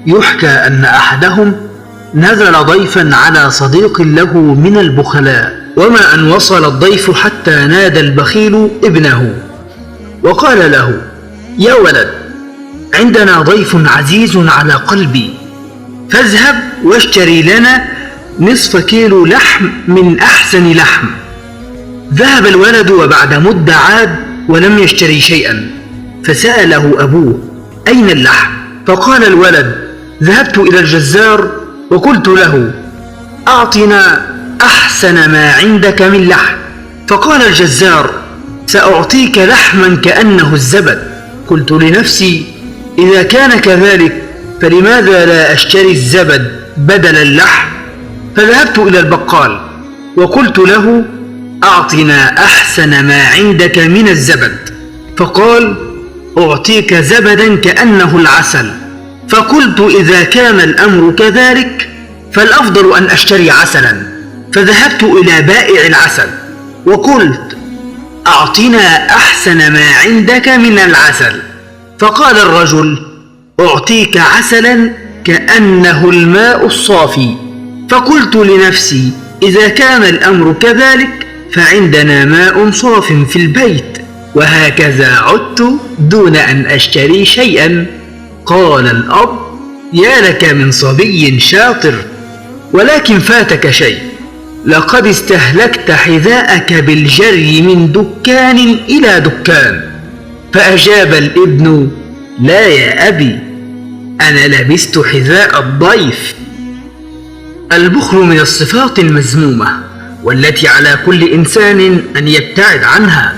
يحكى أن أحدهم نزل ضيفا على صديق له من البخلاء، وما أن وصل الضيف حتى نادى البخيل ابنه وقال له: يا ولد، عندنا ضيف عزيز على قلبي، فاذهب واشتري لنا نصف كيلو لحم من أحسن لحم. ذهب الولد وبعد مدة عاد ولم يشتري شيئا، فسأله أبوه: أين اللحم؟ فقال الولد: ذهبت إلى الجزار وقلت له: أعطنا أحسن ما عندك من لحم. فقال الجزار: سأعطيك لحما كأنه الزبد. قلت لنفسي: إذا كان كذلك فلماذا لا أشتري الزبد بدل اللحم؟ فذهبت إلى البقال وقلت له: أعطنا أحسن ما عندك من الزبد. فقال: أعطيك زبدا كأنه العسل. فقلت: إذا كان الأمر كذلك فالأفضل أن أشتري عسلا. فذهبت إلى بائع العسل وقلت: أعطنا أحسن ما عندك من العسل. فقال الرجل: أعطيك عسلا كأنه الماء الصافي. فقلت لنفسي: إذا كان الأمر كذلك فعندنا ماء صاف في البيت. وهكذا عدت دون أن أشتري شيئا. قال الأب: يا لك من صبي شاطر، ولكن فاتك شيء، لقد استهلكت حذاءك بالجري من دكان إلى دكان. فأجاب الابن: لا يا أبي، أنا لبست حذاء الضيف. البخل من الصفات المذمومة، والتي على كل إنسان أن يبتعد عنها.